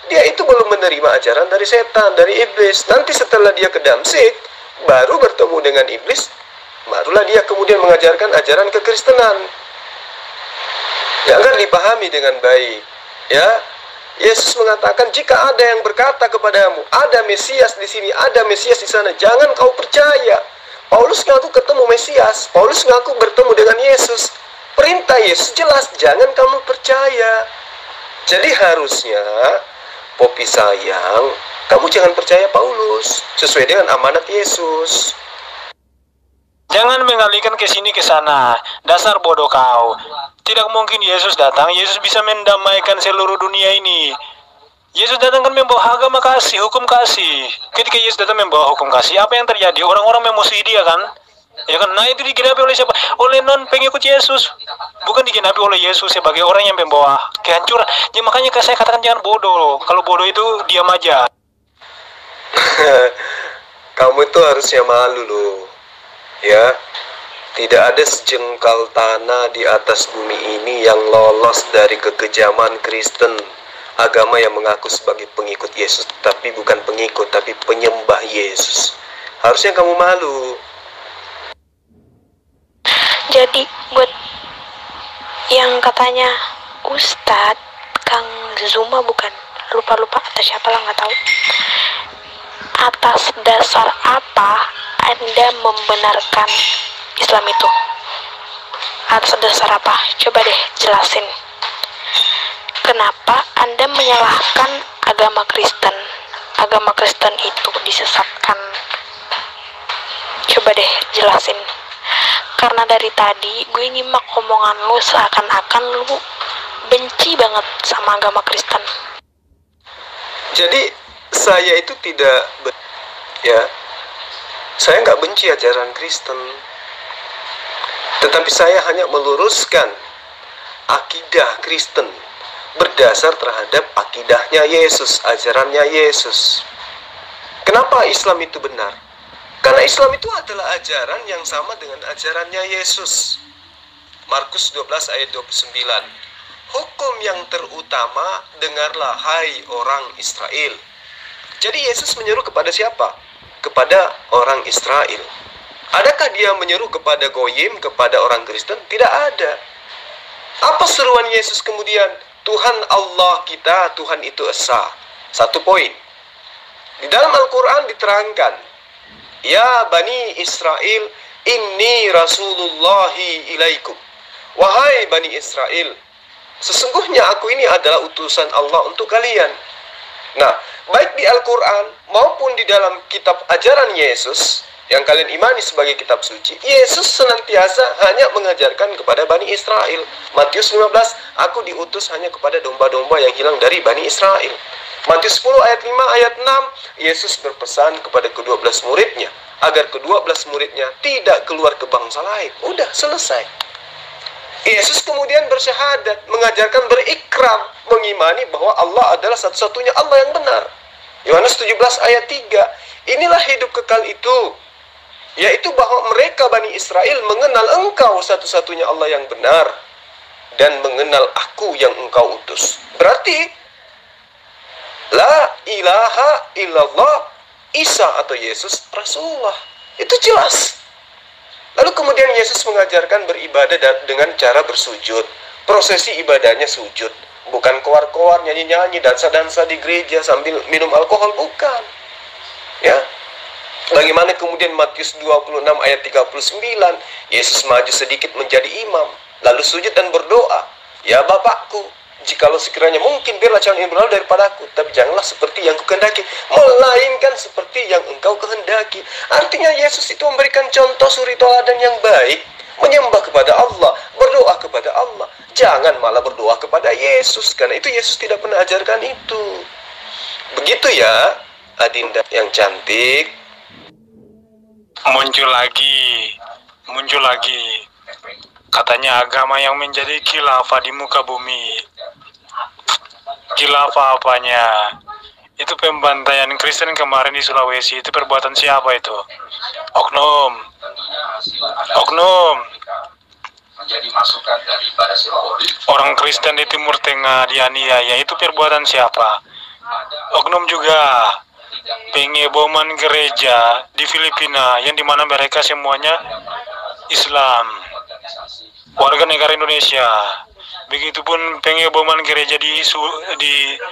dia itu belum menerima ajaran dari setan, dari iblis. Nanti setelah dia ke Damsik, baru bertemu dengan iblis, barulah dia kemudian mengajarkan ajaran kekristenan. Ya, agar dipahami dengan baik. Ya, Yesus mengatakan, jika ada yang berkata kepadamu, ada Mesias di sini, ada Mesias di sana, jangan kau percaya. Paulus ngaku ketemu Mesias, Paulus ngaku bertemu dengan Yesus. Perintah Yesus jelas, jangan kamu percaya. Jadi harusnya, Popi sayang, kamu jangan percaya Paulus, sesuai dengan amanat Yesus. Jangan mengalihkan ke sini ke sana. Dasar bodoh kau. Tidak mungkin Yesus datang. Yesus bisa mendamaikan seluruh dunia ini. Yesus datang kan membawa agama kasih, hukum kasih. Ketika Yesus datang membawa hukum kasih, apa yang terjadi? Orang-orang memusuhi dia kan? Ya kan? Nah, itu digenapi oleh siapa? Oleh non pengikut Yesus. Bukan digenapi oleh Yesus sebagai orang yang membawa kehancuran. Ya, makanya saya katakan jangan bodoh. Kalau bodoh itu diam aja. Kamu itu harusnya malu loh. Ya, tidak ada sejengkal tanah di atas bumi ini yang lolos dari kekejaman Kristen, agama yang mengaku sebagai pengikut Yesus, tapi bukan pengikut, tapi penyembah Yesus. Harusnya kamu malu. Jadi buat yang katanya Ustadz Kang Zuma, bukan, lupa atas siapa lah, nggak tahu. Atas dasar apa Anda membenarkan Islam itu? Atas dasar apa? Coba deh jelasin. Kenapa Anda menyalahkan agama Kristen? Agama Kristen itu disesatkan. Coba deh jelasin. Karena dari tadi gue nyimak omongan lu seakan-akan lu benci banget sama agama Kristen. Jadi saya itu tidak saya nggak benci ajaran Kristen, tetapi saya hanya meluruskan akidah Kristen berdasar terhadap akidahnya Yesus, ajarannya Yesus. Kenapa Islam itu benar? Karena Islam itu adalah ajaran yang sama dengan ajarannya Yesus. Markus 12 ayat 29. Hukum yang terutama, dengarlah hai orang Israel. Jadi Yesus menyeru kepada siapa? Kepada orang Israel. Adakah dia menyeru kepada Goyim, kepada orang Kristen? Tidak ada. Apa seruan Yesus kemudian? Tuhan Allah kita, Tuhan itu esa. Satu poin. Di dalam Al-Quran diterangkan, ya Bani Israel, inni rasulullahi ilaikum. Wahai Bani Israel, sesungguhnya aku ini adalah utusan Allah untuk kalian. Nah, baik di Al-Quran maupun di dalam kitab ajaran Yesus yang kalian imani sebagai kitab suci, Yesus senantiasa hanya mengajarkan kepada Bani Israel. Matius 15, aku diutus hanya kepada domba-domba yang hilang dari Bani Israel. Matius 10 ayat 5 ayat 6, Yesus berpesan kepada ke-12 muridnya agar ke-12 muridnya tidak keluar ke bangsa lain. Udah selesai. Yesus kemudian bersyahadat, mengajarkan berikrar, mengimani bahwa Allah adalah satu-satunya Allah yang benar. Yohanes 17 ayat 3, inilah hidup kekal itu, yaitu bahwa mereka Bani Israel mengenal engkau satu-satunya Allah yang benar dan mengenal aku yang engkau utus. Berarti la ilaha illallah Isa atau Yesus Rasulullah. Itu jelas. Lalu kemudian Yesus mengajarkan beribadah dengan cara bersujud. Prosesi ibadahnya sujud, bukan koar-koar, nyanyi-nyanyi, dansa-dansa di gereja sambil minum alkohol, bukan. Ya. Bagaimana kemudian Matius 26 ayat 39, Yesus maju sedikit menjadi imam, lalu sujud dan berdoa, ya Bapakku, jikalau sekiranya mungkin biarlah calon ini berlalu daripadaku, tapi janganlah seperti yang kukehendaki, melainkan seperti yang engkau kehendaki. Artinya Yesus itu memberikan contoh suri teladan yang baik, menyembah kepada Allah, berdoa kepada Allah. Jangan malah berdoa kepada Yesus, karena itu Yesus tidak pernah ajarkan itu. Begitu ya, Adinda yang cantik. Muncul lagi. Katanya agama yang menjadi khilafah di muka bumi. Khilafah apanya? Itu pembantaian Kristen kemarin di Sulawesi. Itu perbuatan siapa itu? Oknum. Orang Kristen di Timur Tengah dianiaya. Itu perbuatan siapa? Oknum juga. Pengeboman gereja di Filipina yang dimana mereka semuanya Islam, warga negara Indonesia. Begitupun pengeboman gereja di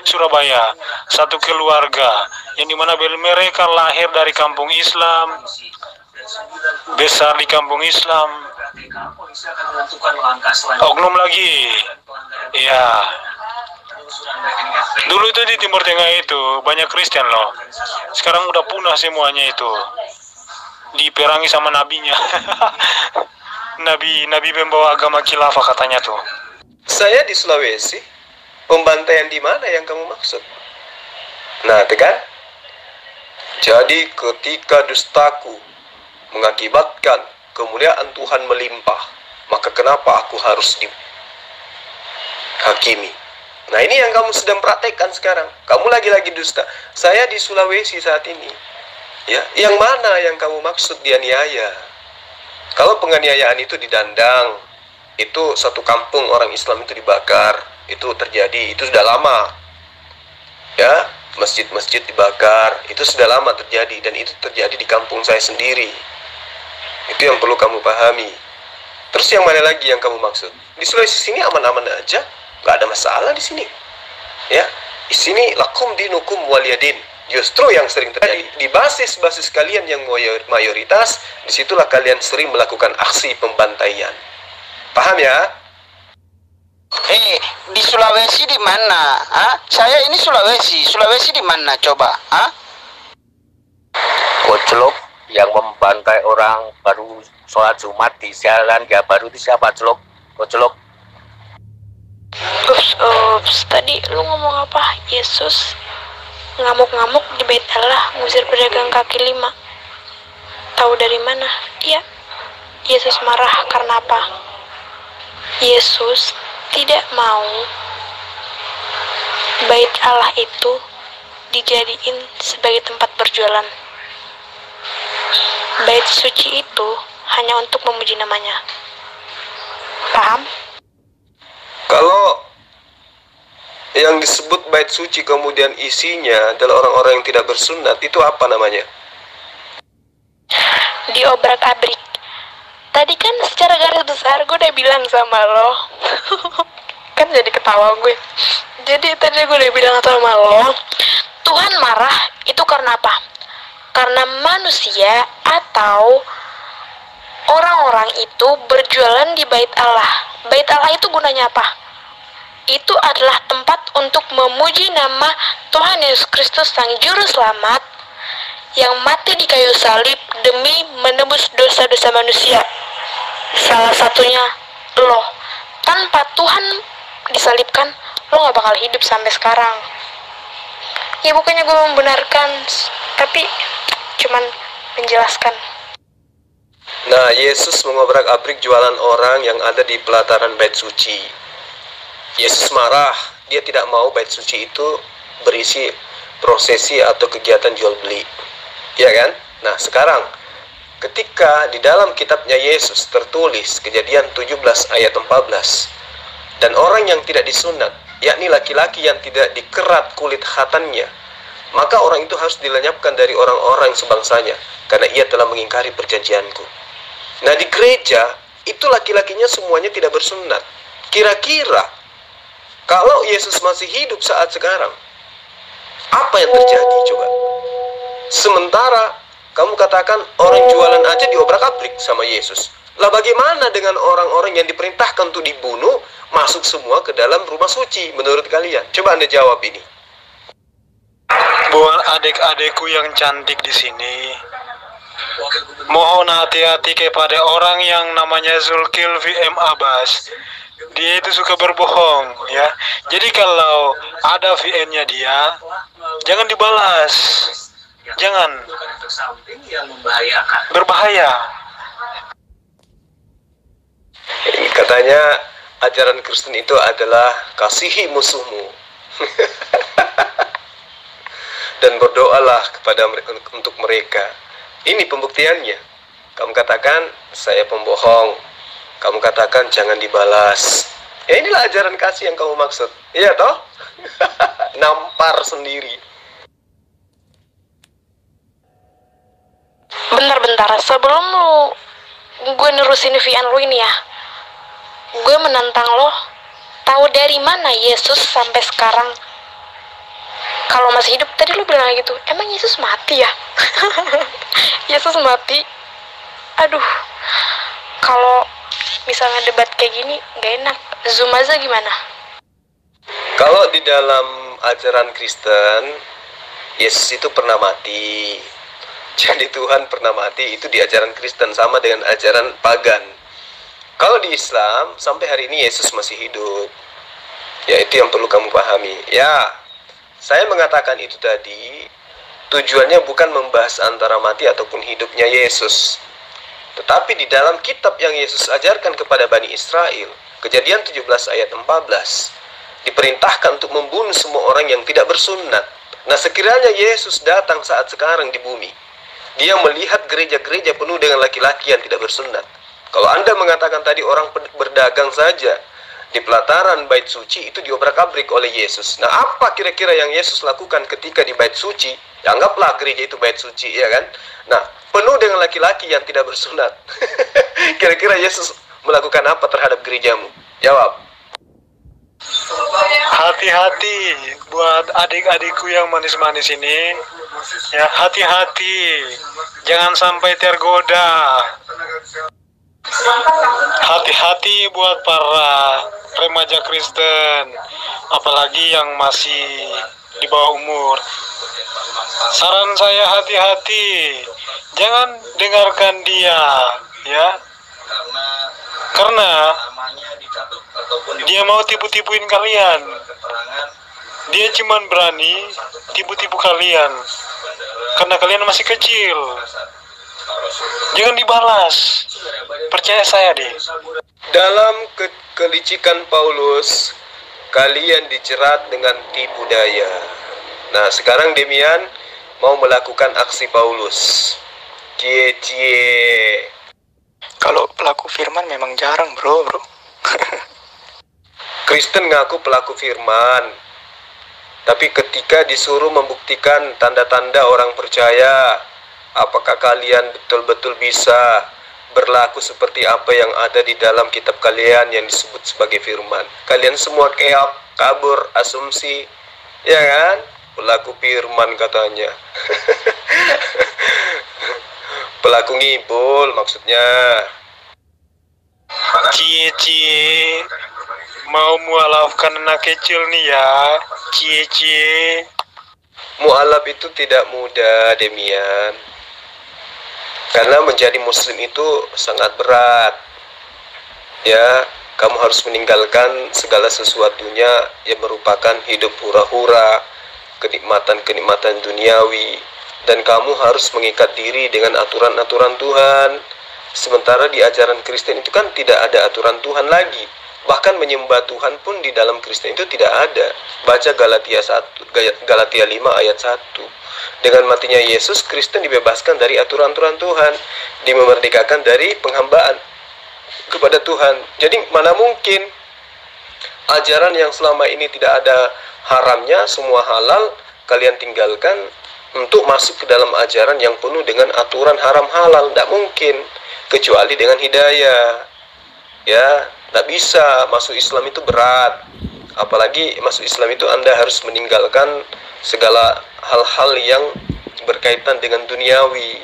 Surabaya, satu keluarga yang dimana mereka lahir dari kampung Islam, besar di kampung Islam. Oknum lagi, ya. Dulu itu di Timur Tengah itu banyak Kristen loh. Sekarang udah punah semuanya itu. Diperangi sama nabinya. Nabi membawa agama khilafah katanya tuh. Saya di Sulawesi, pembantaian di mana yang kamu maksud? Nah, tekan. Jadi ketika dustaku mengakibatkan kemuliaan Tuhan melimpah, maka kenapa aku harus dihakimi? Nah, ini yang kamu sedang praktekkan sekarang. Kamu lagi-lagi dusta. Saya di Sulawesi saat ini. Ya, yang mana yang kamu maksud dianiaya? Kalau penganiayaan itu di Dandang, itu satu kampung orang Islam itu dibakar. Itu terjadi, itu sudah lama. Ya, masjid-masjid dibakar. Itu sudah lama terjadi dan itu terjadi di kampung saya sendiri. Itu yang perlu kamu pahami. Terus yang mana lagi yang kamu maksud? Di Sulawesi sini aman-aman aja. Gak ada masalah di sini. Ya, di sini lakum dinukum waliyadin. Justru yang sering terjadi di basis-basis kalian yang mayoritas, disitulah kalian sering melakukan aksi pembantaian. Paham ya? Di Sulawesi di mana? Saya ini Sulawesi di mana coba? Koclok yang membantai orang baru sholat Jumat di jalan ya baru itu siapa Koclok? Ups, tadi lu ngomong apa? Yesus ngamuk-ngamuk di bait Allah, ngusir pedagang kaki lima. Tahu dari mana? Iya, Yesus marah karena apa? Yesus tidak mau bait Allah itu dijadiin sebagai tempat berjualan. Bait suci itu hanya untuk memuji namanya. Paham? Kalau yang disebut bait suci kemudian isinya adalah orang-orang yang tidak bersunat, itu apa namanya? Diobrak-abrik. Tadi kan secara garis besar gue udah bilang sama lo. kan jadi ketawa gue. Jadi tadi gue udah bilang sama lo, Tuhan marah itu karena apa? Karena manusia atau orang-orang itu berjualan di bait Allah. Bait Allah itu gunanya apa? Itu adalah tempat untuk memuji nama Tuhan Yesus Kristus Sang Juru Selamat yang mati di kayu salib demi menebus dosa-dosa manusia. Salah satunya lo. Tanpa Tuhan disalibkan, lo gak bakal hidup sampai sekarang. Ya bukannya gue membenarkan, tapi cuman menjelaskan. Nah, Yesus mengobrak-abrik jualan orang yang ada di pelataran bait suci. Yesus marah, dia tidak mau bait suci itu berisi prosesi atau kegiatan jual beli. Ya kan? Nah, sekarang ketika di dalam kitabnya Yesus tertulis Kejadian 17 ayat 14, dan orang yang tidak disunat, yakni laki-laki yang tidak dikerat kulit khatannya, maka orang itu harus dilenyapkan dari orang-orang sebangsanya, karena ia telah mengingkari perjanjianku. Nah, di gereja itu laki-lakinya semuanya tidak bersunat. Kira-kira kalau Yesus masih hidup saat sekarang, apa yang terjadi coba? Sementara kamu katakan orang jualan aja diobrak-abrik sama Yesus. Lah bagaimana dengan orang-orang yang diperintahkan untuk dibunuh masuk semua ke dalam rumah suci menurut kalian? Coba Anda jawab ini. Buat adik-adikku yang cantik di sini, mohon hati-hati kepada orang yang namanya Zulkifli M. Abbas. Dia itu suka berbohong, ya. Jadi kalau ada VN-nya dia, jangan dibalas. Jangan. Berbahaya. Katanya ajaran Kristen itu adalah kasihi musuhmu. Dan berdoalah kepada untuk mereka. Ini pembuktiannya. Kamu katakan saya pembohong. Kamu katakan jangan dibalas. Ya inilah ajaran kasih yang kamu maksud. Iya toh? Nampar sendiri. Bentar-bentar, sebelum gue nerusin VN lu ini ya, gue menantang lo, tahu dari mana Yesus sampai sekarang kalau masih hidup? Tadi lu bilang gitu, emang Yesus mati ya? Yesus mati? Aduh, kalau misalnya debat kayak gini gak enak. Zoom aja gimana? Kalau di dalam ajaran Kristen, Yesus itu pernah mati. Jadi Tuhan pernah mati, itu di ajaran Kristen, sama dengan ajaran pagan. Kalau di Islam, sampai hari ini Yesus masih hidup. Ya, itu yang perlu kamu pahami. Ya, saya mengatakan itu tadi, tujuannya bukan membahas antara mati ataupun hidupnya Yesus. Tetapi di dalam kitab yang Yesus ajarkan kepada Bani Israel, Kejadian 17 ayat 14, diperintahkan untuk membunuh semua orang yang tidak bersunat. Nah, sekiranya Yesus datang saat sekarang di bumi, dia melihat gereja-gereja penuh dengan laki-laki yang tidak bersunat. Kalau Anda mengatakan tadi orang berdagang saja di pelataran bait suci itu diobrak-abrik oleh Yesus. Nah, apa kira-kira yang Yesus lakukan ketika di bait suci? Anggaplah gereja itu bait suci, ya kan? Nah, penuh dengan laki-laki yang tidak bersunat. Kira-kira Yesus melakukan apa terhadap gerejamu? Jawab. Hati-hati buat adik-adikku yang manis-manis ini. Ya, hati-hati. Jangan sampai tergoda. Hati-hati buat para remaja Kristen, apalagi yang masih di bawah umur. Saran saya hati-hati. Jangan dengarkan dia, ya. Karena dia mau tipu-tipuin kalian. Dia cuman berani tipu-tipu kalian karena kalian masih kecil. Jangan dibalas. Percaya saya deh. Dalam kelicikan Paulus, kalian dijerat dengan tipu daya. Nah, sekarang Demian mau melakukan aksi Paulus. Cie-cie. Kalau pelaku firman memang jarang, bro. Kristen ngaku pelaku firman, tapi ketika disuruh membuktikan tanda-tanda orang percaya, apakah kalian betul-betul bisa berlaku seperti apa yang ada di dalam kitab kalian yang disebut sebagai firman. Kalian semua keok, kabur, asumsi, ya kan? Pelaku firman katanya. Pelaku ngibul maksudnya. Cie, mau mualafkan anak kecil nih ya. Cie. Mu'alaf itu tidak mudah, Demian. Karena menjadi muslim itu sangat berat. Ya, kamu harus meninggalkan segala sesuatunya yang merupakan hidup hura-hura, kenikmatan-kenikmatan duniawi, dan kamu harus mengikat diri dengan aturan-aturan Tuhan. Sementara di ajaran Kristen itu kan tidak ada aturan Tuhan lagi. Bahkan menyembah Tuhan pun di dalam Kristen itu tidak ada. Baca Galatia 5 ayat 1. Dengan matinya Yesus, Kristen dibebaskan dari aturan-aturan Tuhan, dimerdekakan dari penghambaan kepada Tuhan. Jadi mana mungkin ajaran yang selama ini tidak ada haramnya, semua halal, kalian tinggalkan untuk masuk ke dalam ajaran yang penuh dengan aturan haram halal. Tidak mungkin, kecuali dengan hidayah. Ya, tidak bisa. Masuk Islam itu berat. Apalagi masuk Islam itu Anda harus meninggalkan segala hal-hal yang berkaitan dengan duniawi.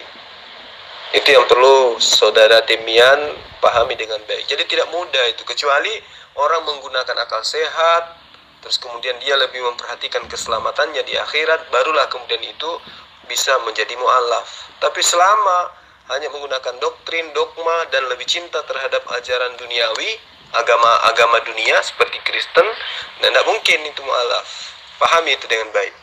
Itu yang perlu saudara Demian pahami dengan baik. Jadi tidak mudah itu, kecuali orang menggunakan akal sehat, terus kemudian dia lebih memperhatikan keselamatannya di akhirat, barulah kemudian itu bisa menjadi mu'alaf. Tapi selama hanya menggunakan doktrin, dogma, dan lebih cinta terhadap ajaran duniawi, agama dunia seperti Kristen, dan tidak mungkin itu mu'alaf. Pahami itu dengan baik.